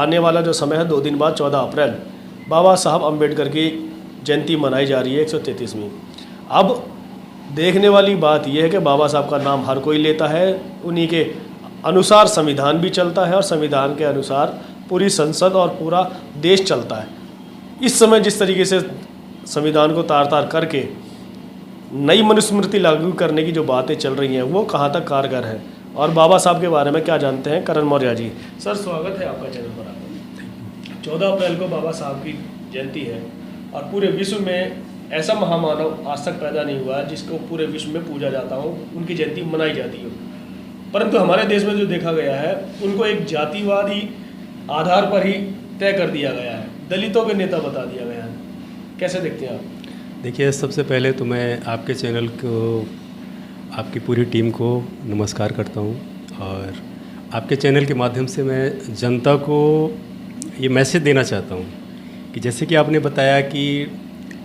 आने वाला जो समय है 2 दिन बाद 14 अप्रैल बाबा साहब अम्बेडकर की जयंती मनाई जा रही है 133वीं। अब देखने वाली बात यह है कि बाबा साहब का नाम हर कोई लेता है, उन्हीं के अनुसार संविधान भी चलता है और संविधान के अनुसार पूरी संसद और पूरा देश चलता है। इस समय जिस तरीके से संविधान को तार तार करके नई मनुस्मृति लागू करने की जो बातें चल रही हैं वो कहाँ तक कारगर है, और बाबा साहब के बारे में क्या जानते हैं करण मौर्य जी। सर स्वागत है आपका चैनल पर। आपका 14 अप्रैल को बाबा साहब की जयंती है और पूरे विश्व में ऐसा महामानव आज तक पैदा नहीं हुआ है जिसको पूरे विश्व में पूजा जाता हो, उनकी जयंती मनाई जाती हो। परंतु हमारे देश में जो देखा गया है उनको एक जातिवादी आधार पर ही तय कर दिया गया है, दलितों के नेता बता दिया गया है। कैसे देखते हैं आप? देखिए, सबसे पहले तो मैं आपके चैनल को, आपकी पूरी टीम को नमस्कार करता हूं, और आपके चैनल के माध्यम से मैं जनता को ये मैसेज देना चाहता हूं कि जैसे कि आपने बताया कि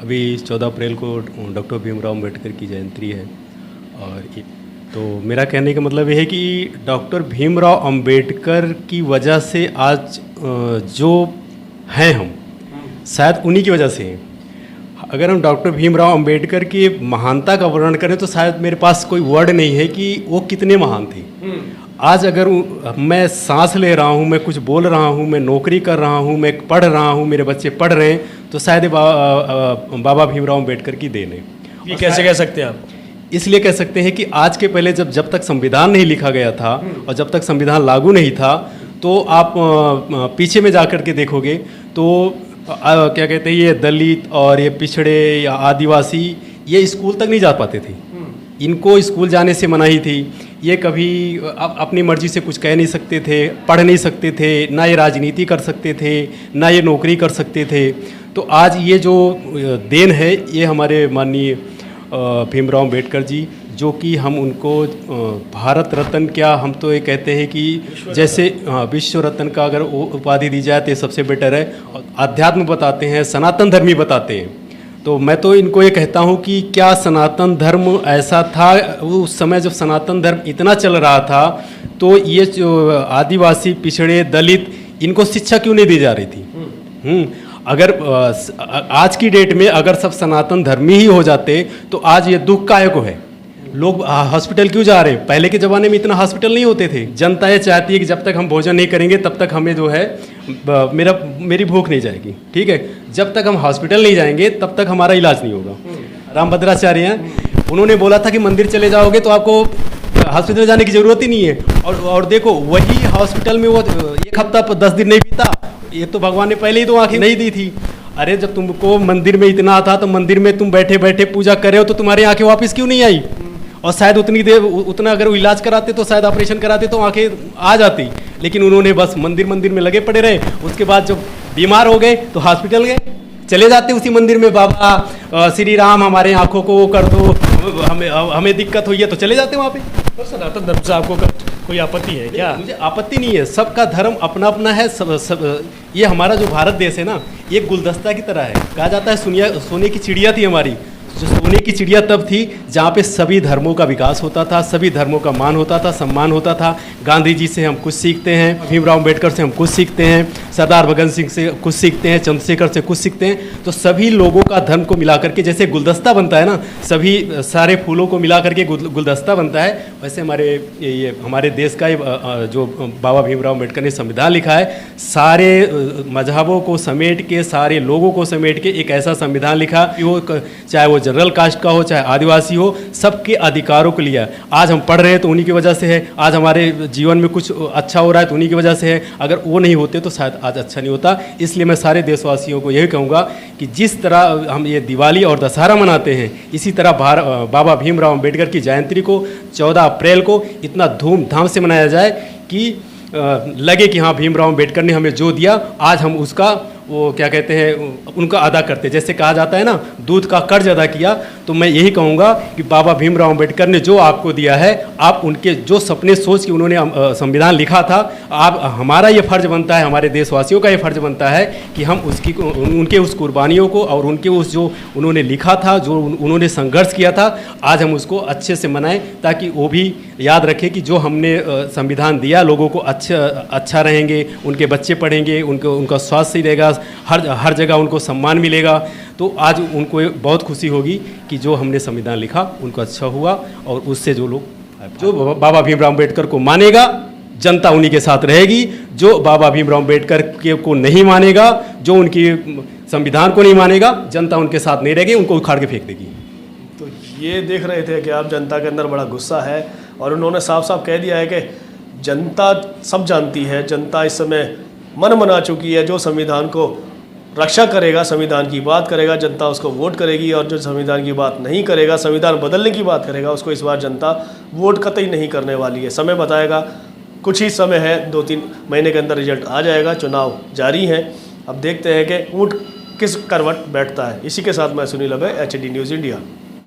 अभी 14 अप्रैल को डॉक्टर भीमराव अम्बेडकर की जयंती है, और तो मेरा कहने का मतलब ये है कि डॉक्टर भीमराव अम्बेडकर की वजह से आज जो हैं हम, शायद उन्हीं की वजह से हैं। अगर हम डॉक्टर भीमराव अम्बेडकर की महानता का वर्णन करें तो शायद मेरे पास कोई वर्ड नहीं है कि वो कितने महान थे। आज अगर मैं सांस ले रहा हूँ, मैं कुछ बोल रहा हूँ, मैं नौकरी कर रहा हूँ, मैं पढ़ रहा हूँ, मेरे बच्चे पढ़ रहे हैं, तो शायद बाबा भीमराव अम्बेडकर की देन है। ये कैसे कह सकते हैं आप? इसलिए कह सकते हैं कि आज के पहले जब तक संविधान नहीं लिखा गया था और जब तक संविधान लागू नहीं था, तो आप पीछे में जाकर के देखोगे तो क्या कहते हैं, ये दलित और ये पिछड़े या आदिवासी ये स्कूल तक नहीं जा पाते थे। इनको स्कूल जाने से मनाही थी। ये कभी अपनी मर्जी से कुछ कह नहीं सकते थे, पढ़ नहीं सकते थे, ना ये राजनीति कर सकते थे, ना ये नौकरी कर सकते थे। तो आज ये जो देन है ये हमारे माननीय भीमराव अम्बेडकर जी, जो कि हम उनको भारत रत्न, क्या हम तो ये कहते हैं कि जैसे विश्व रत्न का अगर उपाधि दी जाए तो ये सबसे बेटर है। अध्यात्म बताते हैं, सनातन धर्मी बताते हैं। तो मैं तो इनको ये कहता हूँ कि क्या सनातन धर्म ऐसा था उस समय जब सनातन धर्म इतना चल रहा था, तो ये जो आदिवासी, पिछड़े, दलित, इनको शिक्षा क्यों नहीं दी जा रही थी? अगर आज की डेट में अगर सब सनातन धर्मी ही हो जाते तो आज ये दुख काहे को है? लोग हॉस्पिटल क्यों जा रहे हैं? पहले के ज़माने में इतना हॉस्पिटल नहीं होते थे। जनता ये चाहती है कि जब तक हम भोजन नहीं करेंगे तब तक हमें जो है मेरी भूख नहीं जाएगी, ठीक है। जब तक हम हॉस्पिटल नहीं जाएंगे तब तक हमारा इलाज नहीं होगा। रामभद्राचार्य हैं, उन्होंने बोला था कि मंदिर चले जाओगे तो आपको हॉस्पिटल जाने की ज़रूरत ही नहीं है। और देखो, वही हॉस्पिटल में वो 1 हफ्ता 10 दिन नहीं बीता, ये तो भगवान ने पहले ही तो आँखें नहीं दी थी। अरे जब तुमको मंदिर में इतना था तो मंदिर में तुम बैठे बैठे पूजा कर रहे हो तो तुम्हारी आंखें वापस क्यों नहीं आई? और शायद उतनी देर उतना अगर वो इलाज कराते तो शायद ऑपरेशन कराते तो आंखें आ जाती। लेकिन उन्होंने बस मंदिर में लगे पड़े रहे। उसके बाद जब बीमार हो गए तो हॉस्पिटल गए, चले जाते उसी मंदिर में, बाबा श्री राम हमारे आंखों को वो कर दो, हमें दिक्कत हुई है, तो चले जाते वहाँ पे। तो सनातन धर्म से आपको कोई आपत्ति है क्या? मुझे आपत्ति नहीं है, सबका धर्म अपना अपना है। सब ये हमारा जो भारत देश है ना, ये गुलदस्ता की तरह है। कहा जाता है सोने की चिड़िया थी हमारी। जो सोने की चिड़िया तब थी जहाँ पे सभी धर्मों का विकास होता था, सभी धर्मों का मान होता था, सम्मान होता था। गांधी जी से हम कुछ सीखते हैं, भीमराव अम्बेडकर से हम कुछ सीखते हैं, सरदार भगत सिंह से कुछ सीखते हैं, चंद्रशेखर से कुछ सीखते हैं। तो सभी लोगों का धर्म को मिला करके जैसे गुलदस्ता बनता है ना, सभी सारे फूलों को मिला करके गुलदस्ता बनता है, वैसे हमारे देश का जो बाबा भीमराव अम्बेडकर ने संविधान लिखा है, सारे मजहबों को समेट के, सारे लोगों को समेट के एक ऐसा संविधान लिखा, चाहे वो जनरल कास्ट का हो, चाहे आदिवासी हो, सबके अधिकारों को लिया। आज हम पढ़ रहे हैं तो उन्हीं की वजह से है, आज हमारे जीवन में कुछ अच्छा हो रहा है तो उन्हीं की वजह से है। अगर वो नहीं होते तो शायद आज अच्छा नहीं होता। इसलिए मैं सारे देशवासियों को यही कहूँगा कि जिस तरह हम ये दिवाली और दशहरा मनाते हैं, इसी तरह बाबा भीमराव अम्बेडकर की जयंती को 14 अप्रैल को इतना धूमधाम से मनाया जाए कि लगे कि हाँ, भीमराव अम्बेडकर ने हमें जो दिया आज हम उसका वो क्या कहते हैं उनका अदा करते। जैसे कहा जाता है ना, दूध का कर्ज अदा किया, तो मैं यही कहूँगा कि बाबा भीमराव अम्बेडकर ने जो आपको दिया है, आप उनके जो सपने सोच के उन्होंने संविधान लिखा था, आप हमारा ये फ़र्ज़ बनता है, हमारे देशवासियों का ये फ़र्ज़ बनता है कि हम उनके उस कुर्बानियों को और उनके उस जो उन्होंने लिखा था, जो उन्होंने संघर्ष किया था, आज हम उसको अच्छे से मनाएं, ताकि वो भी याद रखें कि जो हमने संविधान दिया, लोगों को अच्छा रहेंगे, उनके बच्चे पढ़ेंगे, उनका स्वास्थ्य सही रहेगा, हर जगह उनको सम्मान मिलेगा। तो आज उनको बहुत खुशी होगी कि जो हमने संविधान लिखा उनको अच्छा हुआ, और उससे जो बाबा भीमराव अम्बेडकर को मानेगा, जनता उन्हीं के साथ रहेगी। जो बाबा भीमराव अम्बेडकर को नहीं मानेगा, जो उनकी संविधान को नहीं मानेगा, जनता उनके साथ नहीं रहेगी, उनको उखाड़ के फेंक देगी। तो ये देख रहे थे कि आप जनता के अंदर बड़ा गुस्सा है, और उन्होंने साफ साफ कह दिया है कि जनता सब जानती है, जनता इस समय मन मना चुकी है। जो संविधान को रक्षा करेगा, संविधान की बात करेगा, जनता उसको वोट करेगी, और जो संविधान की बात नहीं करेगा, संविधान बदलने की बात करेगा, उसको इस बार जनता वोट कतई नहीं करने वाली है। समय बताएगा, कुछ ही समय है, 2-3 महीने के अंदर रिजल्ट आ जाएगा, चुनाव जारी हैं। अब देखते हैं कि ऊँट किस करवट बैठता है। इसी के साथ मैं सुनील अभय, HD न्यूज़ इंडिया।